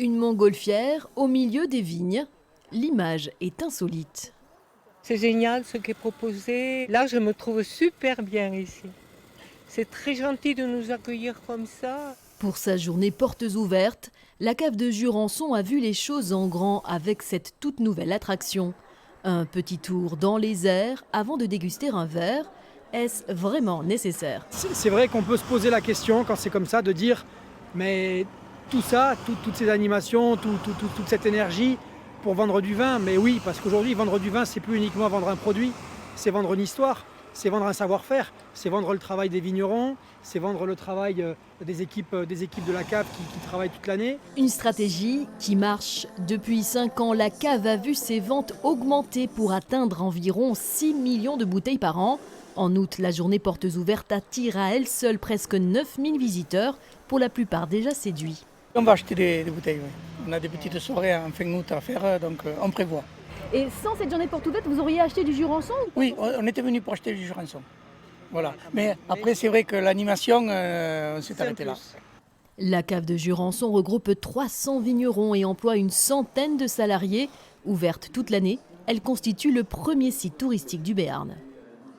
Une montgolfière au milieu des vignes. L'image est insolite. C'est génial ce qui est proposé. Là, je me trouve super bien ici. C'est très gentil de nous accueillir comme ça. Pour sa journée portes ouvertes, la cave de Jurançon a vu les choses en grand avec cette toute nouvelle attraction. Un petit tour dans les airs avant de déguster un verre. Est-ce vraiment nécessaire? C'est vrai qu'on peut se poser la question quand c'est comme ça, de dire mais tout ça, toutes ces animations, toute cette énergie pour vendre du vin. Mais oui, parce qu'aujourd'hui, vendre du vin, c'est plus uniquement vendre un produit, c'est vendre une histoire, c'est vendre un savoir-faire, c'est vendre le travail des vignerons, c'est vendre le travail des équipes de la cave qui travaillent toute l'année. Une stratégie qui marche. Depuis 5 ans, la cave a vu ses ventes augmenter pour atteindre environ 6 millions de bouteilles par an. En août, la journée portes ouvertes attire à elle seule presque 9000 visiteurs, pour la plupart déjà séduits. On va acheter des bouteilles, oui. On a des petites soirées en fin août à faire, donc on prévoit. Et sans cette journée portes ouvertes, vous auriez acheté du Jurançon? Oui, on était venu pour acheter du Jurançon. Voilà. Mais après, c'est vrai que l'animation, on s'est arrêté là. La cave de Jurançon regroupe 300 vignerons et emploie une centaine de salariés. Ouverte toute l'année, elle constitue le premier site touristique du Béarn.